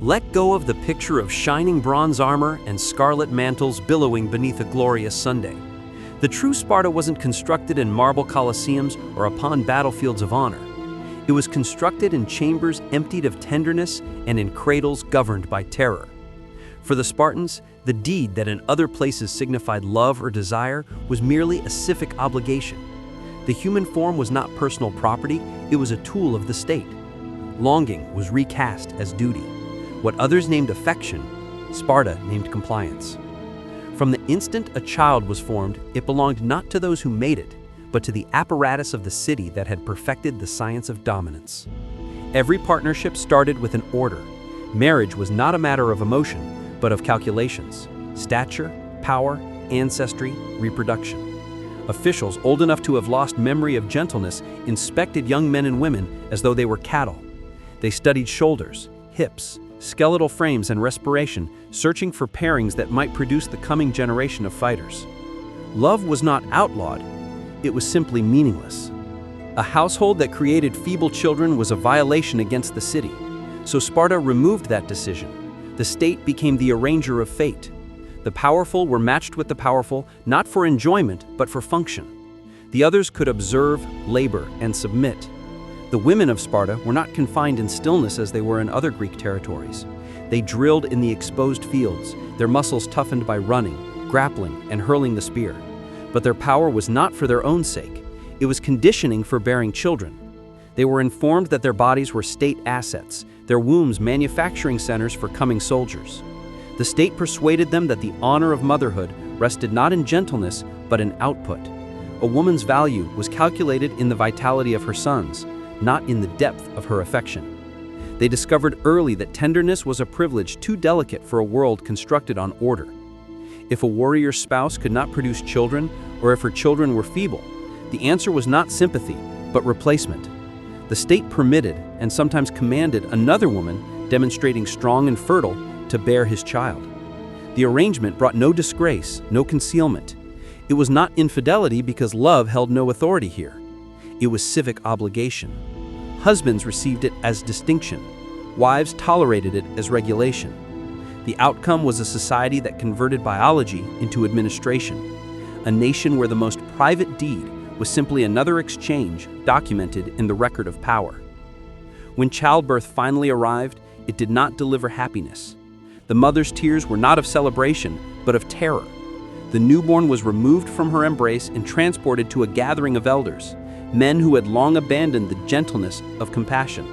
Let go of the picture of shining bronze armor and scarlet mantles billowing beneath a glorious Sunday. The true Sparta wasn't constructed in marble colosseums or upon battlefields of honor. It was constructed in chambers emptied of tenderness and in cradles governed by terror. For the Spartans, the deed that in other places signified love or desire was merely a civic obligation. The human form was not personal property, it was a tool of the state. Longing was recast as duty. What others named affection, Sparta named compliance. From the instant a child was formed, it belonged not to those who made it, but to the apparatus of the city that had perfected the science of dominance. Every partnership started with an order. Marriage was not a matter of emotion, but of calculations, stature, power, ancestry, reproduction. Officials old enough to have lost memory of gentleness inspected young men and women as though they were cattle. They studied shoulders, hips, skeletal frames and respiration, searching for pairings that might produce the coming generation of fighters. Love was not outlawed, it was simply meaningless. A household that created feeble children was a violation against the city, so Sparta removed that decision. The state became the arranger of fate. The powerful were matched with the powerful, not for enjoyment, but for function. The others could observe, labor, and submit. The women of Sparta were not confined in stillness as they were in other Greek territories. They drilled in the exposed fields, their muscles toughened by running, grappling, and hurling the spear. But their power was not for their own sake. It was conditioning for bearing children. They were informed that their bodies were state assets, their wombs manufacturing centers for coming soldiers. The state persuaded them that the honor of motherhood rested not in gentleness, but in output. A woman's value was calculated in the vitality of her sons, not in the depth of her affection. They discovered early that tenderness was a privilege too delicate for a world constructed on order. If a warrior's spouse could not produce children, or if her children were feeble, the answer was not sympathy, but replacement. The state permitted, and sometimes commanded, another woman, demonstrating strong and fertile, to bear his child. The arrangement brought no disgrace, no concealment. It was not infidelity because love held no authority here. It was civic obligation. Husbands received it as distinction. Wives tolerated it as regulation. The outcome was a society that converted biology into administration, a nation where the most private deed was simply another exchange documented in the record of power. When childbirth finally arrived, it did not deliver happiness. The mother's tears were not of celebration, but of terror. The newborn was removed from her embrace and transported to a gathering of elders, men who had long abandoned the gentleness of compassion.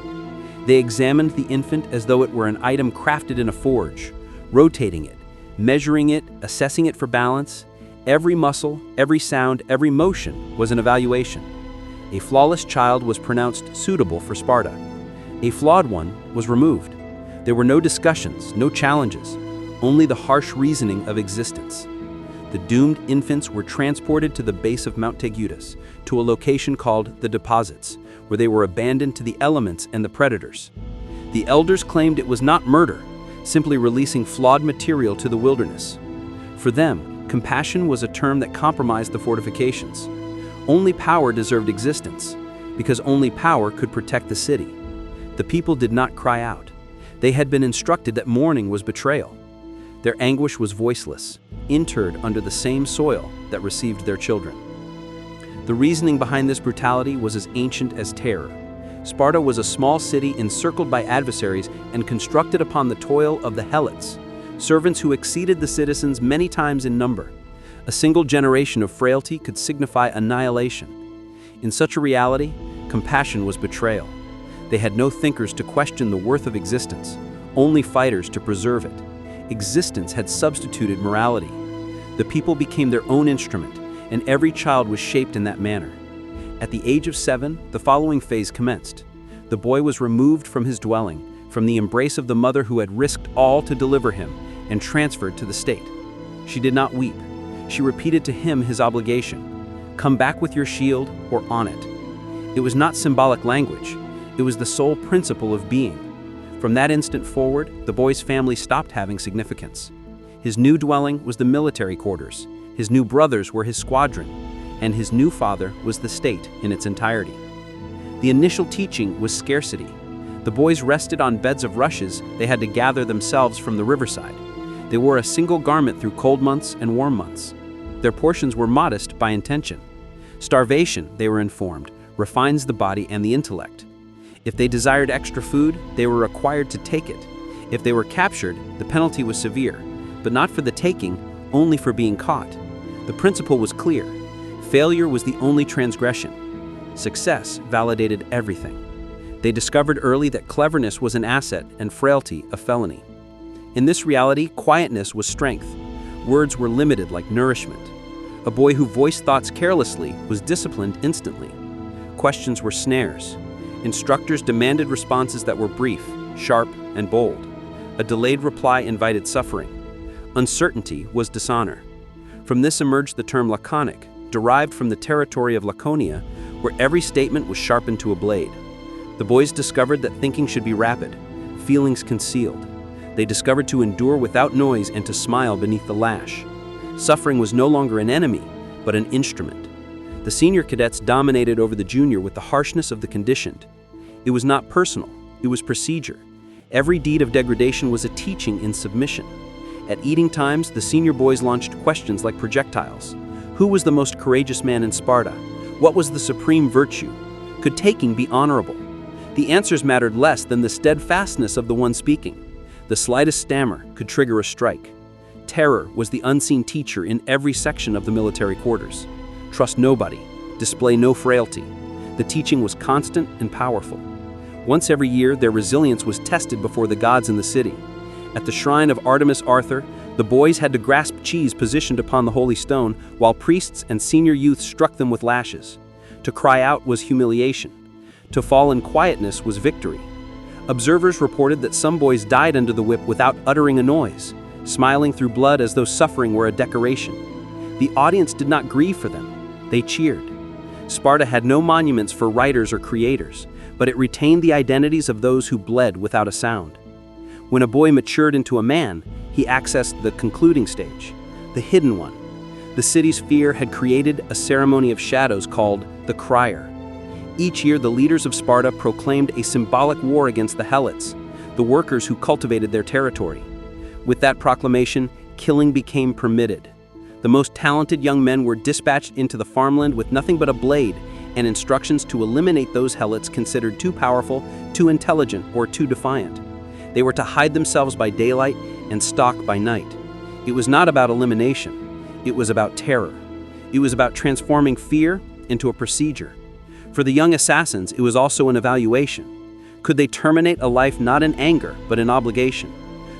They examined the infant as though it were an item crafted in a forge, rotating it, measuring it, assessing it for balance. Every muscle, every sound, every motion was an evaluation. A flawless child was pronounced suitable for Sparta. A flawed one was removed. There were no discussions, no challenges, only the harsh reasoning of existence. The doomed infants were transported to the base of Mount Tegutus, to a location called the Deposits, where they were abandoned to the elements and the predators. The elders claimed it was not murder, simply releasing flawed material to the wilderness. For them, compassion was a term that compromised the fortifications. Only power deserved existence, because only power could protect the city. The people did not cry out. They had been instructed that mourning was betrayal. Their anguish was voiceless, interred under the same soil that received their children. The reasoning behind this brutality was as ancient as terror. Sparta was a small city encircled by adversaries and constructed upon the toil of the helots, servants who exceeded the citizens many times in number. A single generation of frailty could signify annihilation. In such a reality, compassion was betrayal. They had no thinkers to question the worth of existence, only fighters to preserve it. Existence had substituted morality. The people became their own instrument, and every child was shaped in that manner. At the age of 7, the following phase commenced. The boy was removed from his dwelling, from the embrace of the mother who had risked all to deliver him, and transferred to the state. She did not weep. She repeated to him his obligation. Come back with your shield or on it. It was not symbolic language. It was the sole principle of being. From that instant forward, the boy's family stopped having significance. His new dwelling was the military quarters, his new brothers were his squadron, and his new father was the state in its entirety. The initial teaching was scarcity. The boys rested on beds of rushes they had to gather themselves from the riverside. They wore a single garment through cold months and warm months. Their portions were modest by intention. Starvation, they were informed, refines the body and the intellect. If they desired extra food, they were required to take it. If they were captured, the penalty was severe, but not for the taking, only for being caught. The principle was clear. Failure was the only transgression. Success validated everything. They discovered early that cleverness was an asset and frailty a felony. In this reality, quietness was strength. Words were limited like nourishment. A boy who voiced thoughts carelessly was disciplined instantly. Questions were snares. Instructors demanded responses that were brief, sharp, and bold. A delayed reply invited suffering. Uncertainty was dishonor. From this emerged the term laconic, derived from the territory of Laconia, where every statement was sharpened to a blade. The boys discovered that thinking should be rapid, feelings concealed. They discovered to endure without noise and to smile beneath the lash. Suffering was no longer an enemy, but an instrument. The senior cadets dominated over the junior with the harshness of the conditioned. It was not personal, it was procedure. Every deed of degradation was a teaching in submission. At eating times, the senior boys launched questions like projectiles. Who was the most courageous man in Sparta? What was the supreme virtue? Could taking be honorable? The answers mattered less than the steadfastness of the one speaking. The slightest stammer could trigger a strike. Terror was the unseen teacher in every section of the military quarters. Trust nobody, display no frailty. The teaching was constant and powerful. Once every year, their resilience was tested before the gods in the city. At the shrine of Artemis Arthur, the boys had to grasp cheese positioned upon the holy stone, while priests and senior youth struck them with lashes. To cry out was humiliation. To fall in quietness was victory. Observers reported that some boys died under the whip without uttering a noise, smiling through blood as though suffering were a decoration. The audience did not grieve for them, they cheered. Sparta had no monuments for writers or creators, but it retained the identities of those who bled without a sound. When a boy matured into a man, he accessed the concluding stage, the hidden one. The city's fear had created a ceremony of shadows called the crier. Each year, the leaders of Sparta proclaimed a symbolic war against the helots, the workers who cultivated their territory. With that proclamation, killing became permitted. The most talented young men were dispatched into the farmland with nothing but a blade and instructions to eliminate those helots considered too powerful, too intelligent, or too defiant. They were to hide themselves by daylight and stalk by night. It was not about elimination. It was about terror. It was about transforming fear into a procedure. For the young assassins, it was also an evaluation. Could they terminate a life not in anger, but in obligation?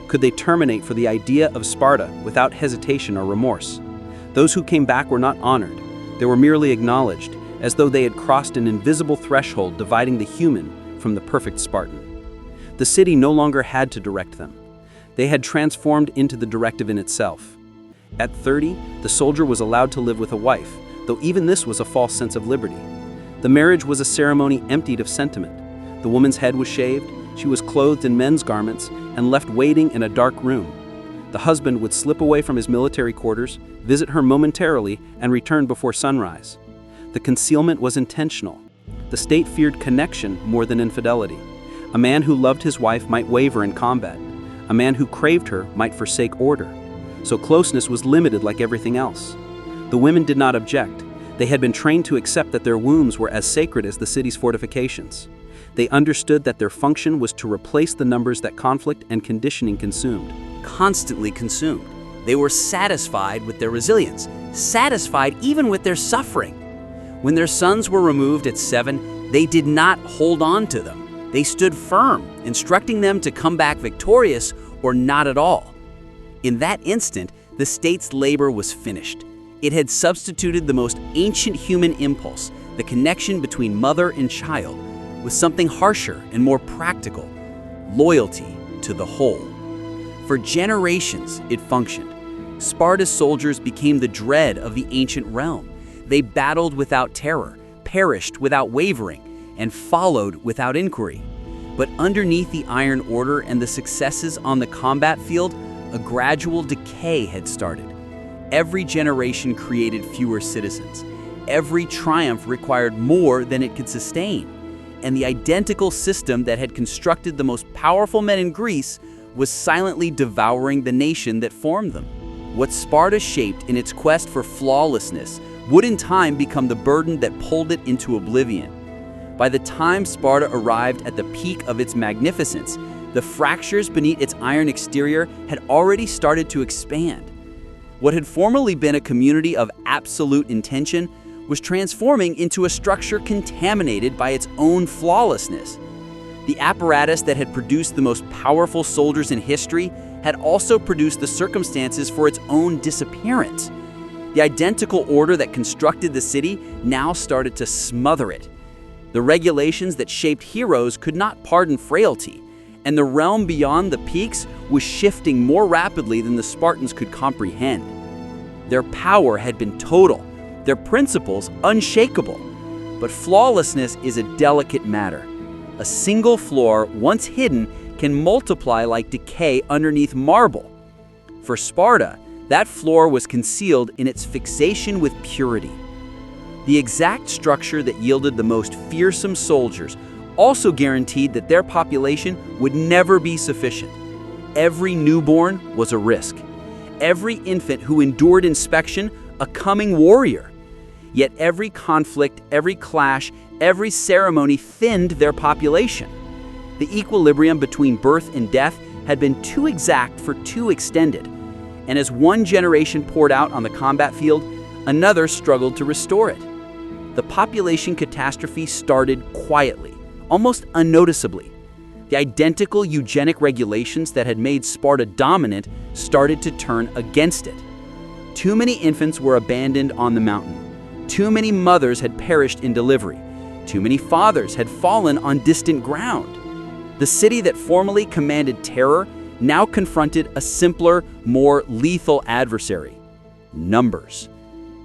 Could they terminate for the idea of Sparta without hesitation or remorse? Those who came back were not honored. They were merely acknowledged, as though they had crossed an invisible threshold dividing the human from the perfect Spartan. The city no longer had to direct them. They had transformed into the directive in itself. At 30, the soldier was allowed to live with a wife, though even this was a false sense of liberty. The marriage was a ceremony emptied of sentiment. The woman's head was shaved, she was clothed in men's garments, and left waiting in a dark room. The husband would slip away from his military quarters, visit her momentarily, and return before sunrise. The concealment was intentional. The state feared connection more than infidelity. A man who loved his wife might waver in combat. A man who craved her might forsake order. So closeness was limited like everything else. The women did not object. They had been trained to accept that their wombs were as sacred as the city's fortifications. They understood that their function was to replace the numbers that conflict and conditioning consumed. Constantly consumed. They were satisfied with their resilience, satisfied even with their suffering. When their sons were removed at 7, they did not hold on to them. They stood firm, instructing them to come back victorious or not at all. In that instant, the state's labor was finished. It had substituted the most ancient human impulse, the connection between mother and child, with something harsher and more practical, loyalty to the whole. For generations, it functioned. Sparta's soldiers became the dread of the ancient realm. They battled without terror, perished without wavering, and followed without inquiry. But underneath the Iron Order and the successes on the combat field, a gradual decay had started. Every generation created fewer citizens. Every triumph required more than it could sustain. and the identical system that had constructed the most powerful men in Greece was silently devouring the nation that formed them. What Sparta shaped in its quest for flawlessness would in time become the burden that pulled it into oblivion. By the time Sparta arrived at the peak of its magnificence, the fractures beneath its iron exterior had already started to expand. What had formerly been a community of absolute intention was transforming into a structure contaminated by its own flawlessness. The apparatus that had produced the most powerful soldiers in history had also produced the circumstances for its own disappearance. The identical order that constructed the city now started to smother it. The regulations that shaped heroes could not pardon frailty, and the realm beyond the peaks was shifting more rapidly than the Spartans could comprehend. Their power had been total, their principles unshakable. But flawlessness is a delicate matter. A single flaw, once hidden, can multiply like decay underneath marble. For Sparta, that flaw was concealed in its fixation with purity. The exact structure that yielded the most fearsome soldiers also guaranteed that their population would never be sufficient. Every newborn was a risk. Every infant who endured inspection, a coming warrior. Yet every conflict, every clash, every ceremony thinned their population. The equilibrium between birth and death had been too exact for too extended. And as one generation poured out on the combat field, another struggled to restore it. The population catastrophe started quietly, almost unnoticeably. The identical eugenic regulations that had made Sparta dominant started to turn against it. Too many infants were abandoned on the mountain. Too many mothers had perished in delivery. Too many fathers had fallen on distant ground. The city that formerly commanded terror now confronted a simpler, more lethal adversary: numbers.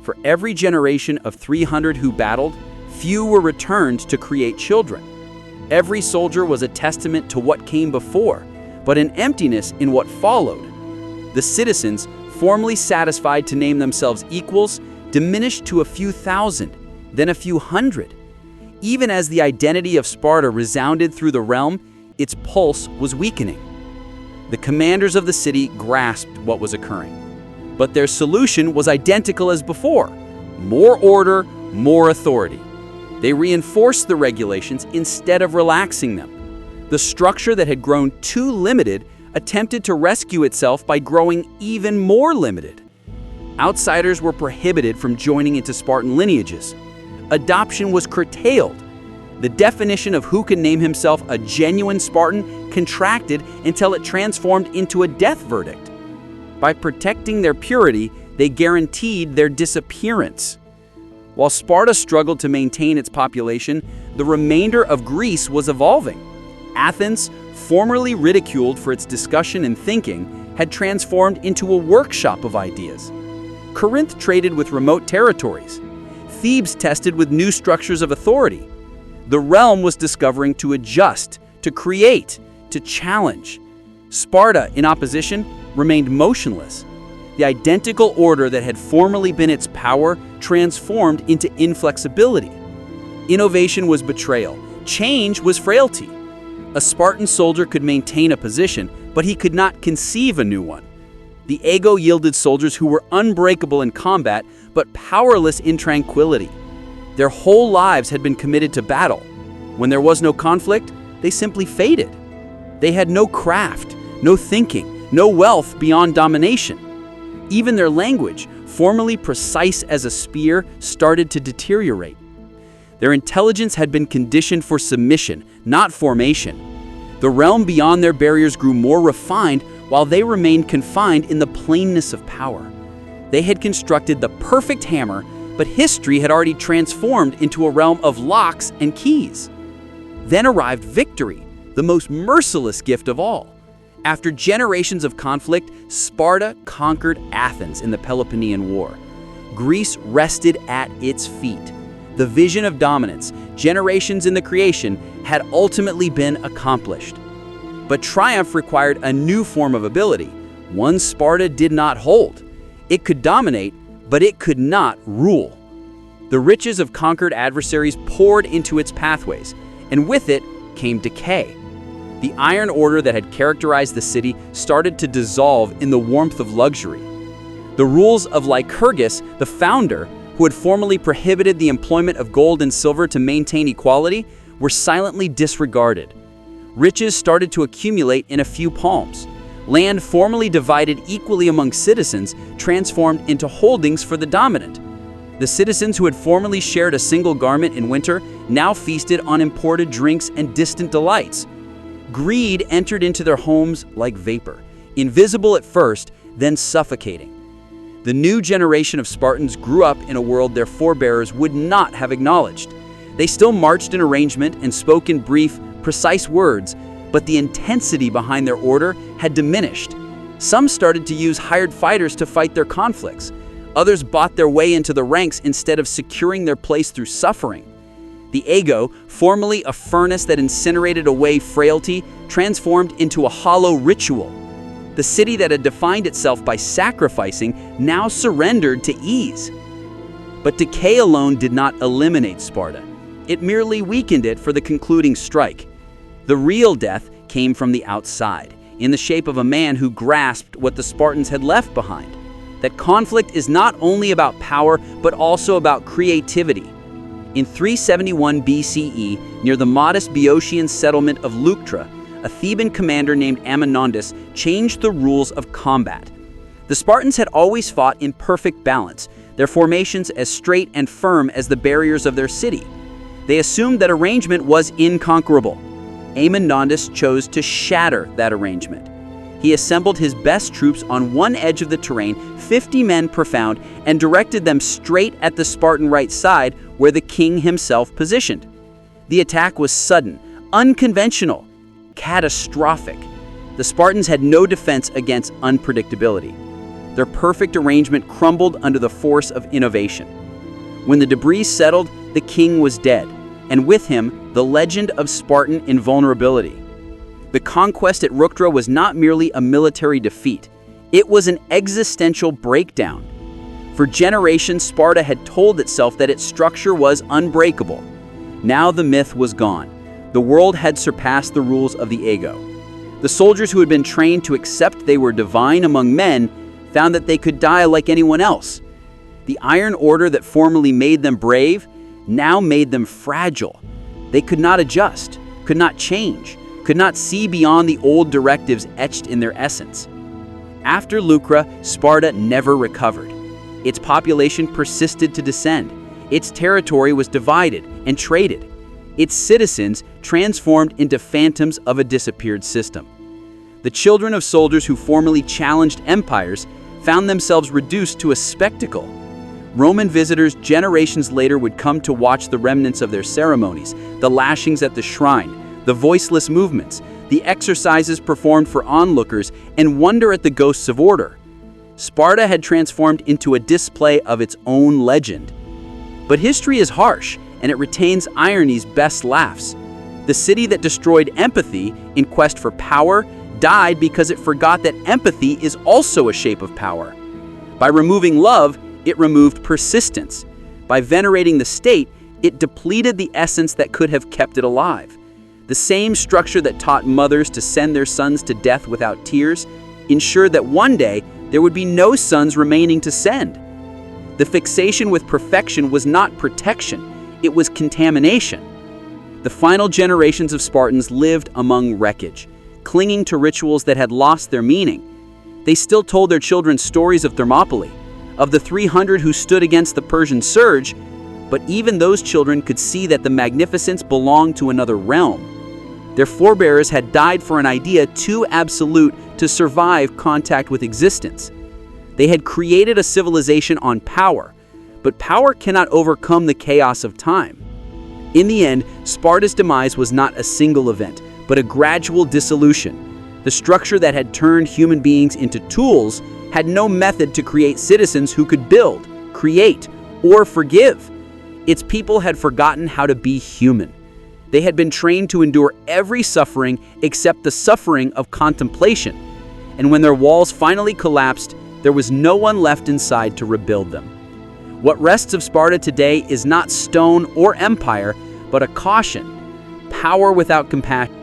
For every generation of 300 who battled, few were returned to create children. Every soldier was a testament to what came before, but an emptiness in what followed. The citizens, formerly satisfied to name themselves equals, diminished to a few thousand, then a few hundred. Even as the identity of Sparta resounded through the realm, its pulse was weakening. The commanders of the city grasped what was occurring. But their solution was identical as before: more order, more authority. They reinforced the regulations instead of relaxing them. The structure that had grown too limited attempted to rescue itself by growing even more limited. Outsiders were prohibited from joining into Spartan lineages. Adoption was curtailed. The definition of who can name himself a genuine Spartan contracted until it transformed into a death verdict. By protecting their purity, they guaranteed their disappearance. While Sparta struggled to maintain its population, the remainder of Greece was evolving. Athens, formerly ridiculed for its discussion and thinking, had transformed into a workshop of ideas. Corinth traded with remote territories. Thebes tested with new structures of authority. The realm was discovering to adjust, to create, to challenge. Sparta, in opposition, remained motionless. The identical order that had formerly been its power transformed into inflexibility. Innovation was betrayal. Change was frailty. A Spartan soldier could maintain a position, but he could not conceive a new one. The ego yielded soldiers who were unbreakable in combat, but powerless in tranquility. Their whole lives had been committed to battle. When there was no conflict, they simply faded. They had no craft, no thinking, no wealth beyond domination. Even their language, formerly precise as a spear, started to deteriorate. Their intelligence had been conditioned for submission, not formation. The realm beyond their barriers grew more refined while they remained confined in the plainness of power. They had constructed the perfect hammer, but history had already transformed into a realm of locks and keys. Then arrived victory, the most merciless gift of all. After generations of conflict, Sparta conquered Athens in the Peloponnesian War. Greece rested at its feet. The vision of dominance, generations in the creation, had ultimately been accomplished. But triumph required a new form of ability, one Sparta did not hold. It could dominate, but it could not rule. The riches of conquered adversaries poured into its pathways, and with it came decay. The iron order that had characterized the city started to dissolve in the warmth of luxury. The rules of Lycurgus, the founder, who had formerly prohibited the employment of gold and silver to maintain equality, were silently disregarded. Riches started to accumulate in a few palms. Land formerly divided equally among citizens transformed into holdings for the dominant. The citizens who had formerly shared a single garment in winter now feasted on imported drinks and distant delights. Greed entered into their homes like vapor, invisible at first, then suffocating. The new generation of Spartans grew up in a world their forebears would not have acknowledged. They still marched in arrangement and spoke in brief, precise words, but the intensity behind their order had diminished. Some started to use hired fighters to fight their conflicts. Others bought their way into the ranks instead of securing their place through suffering. The Ago, formerly a furnace that incinerated away frailty, transformed into a hollow ritual. The city that had defined itself by sacrificing now surrendered to ease. But decay alone did not eliminate Sparta. It merely weakened it for the concluding strike. The real death came from the outside, in the shape of a man who grasped what the Spartans had left behind. That conflict is not only about power, but also about creativity. In 371 BCE, near the modest Boeotian settlement of Leuctra, a Theban commander named Amynondas changed the rules of combat. The Spartans had always fought in perfect balance, their formations as straight and firm as the barriers of their city. They assumed that arrangement was inconquerable. Amynondas chose to shatter that arrangement. He assembled his best troops on one edge of the terrain, 50 men profound, and directed them straight at the Spartan right side where the king himself positioned. The attack was sudden, unconventional, catastrophic. The Spartans had no defense against unpredictability. Their perfect arrangement crumbled under the force of innovation. When the debris settled, the king was dead, and with him, the legend of Spartan invulnerability. The conquest at Leuctra was not merely a military defeat. It was an existential breakdown. For generations, Sparta had told itself that its structure was unbreakable. Now the myth was gone. The world had surpassed the rules of the Ago. The soldiers who had been trained to accept they were divine among men found that they could die like anyone else. The iron order that formerly made them brave now made them fragile. They could not adjust, could not change, could not see beyond the old directives etched in their essence. After Leuctra, Sparta never recovered. Its population persisted to descend. Its territory was divided and traded. Its citizens transformed into phantoms of a disappeared system. The children of soldiers who formerly challenged empires found themselves reduced to a spectacle. Roman visitors generations later would come to watch the remnants of their ceremonies, the lashings at the shrine, the voiceless movements, the exercises performed for onlookers, and wonder at the ghosts of order. Sparta had transformed into a display of its own legend. But history is harsh, and it retains irony's best laughs. The city that destroyed empathy in quest for power died because it forgot that empathy is also a shape of power. By removing love, it removed persistence. By venerating the state, it depleted the essence that could have kept it alive. The same structure that taught mothers to send their sons to death without tears ensured that one day there would be no sons remaining to send. The fixation with perfection was not protection, it was contamination. The final generations of Spartans lived among wreckage, clinging to rituals that had lost their meaning. They still told their children stories of Thermopylae, of the 300 who stood against the Persian surge, but even those children could see that the magnificence belonged to another realm. Their forebears had died for an idea too absolute to survive contact with existence. They had created a civilization on power, but power cannot overcome the chaos of time. In the end, Sparta's demise was not a single event, but a gradual dissolution. The structure that had turned human beings into tools had no method to create citizens who could build, create, or forgive. Its people had forgotten how to be human. They had been trained to endure every suffering except the suffering of contemplation. And when their walls finally collapsed, there was no one left inside to rebuild them. What rests of Sparta today is not stone or empire, but a caution. Power without compassion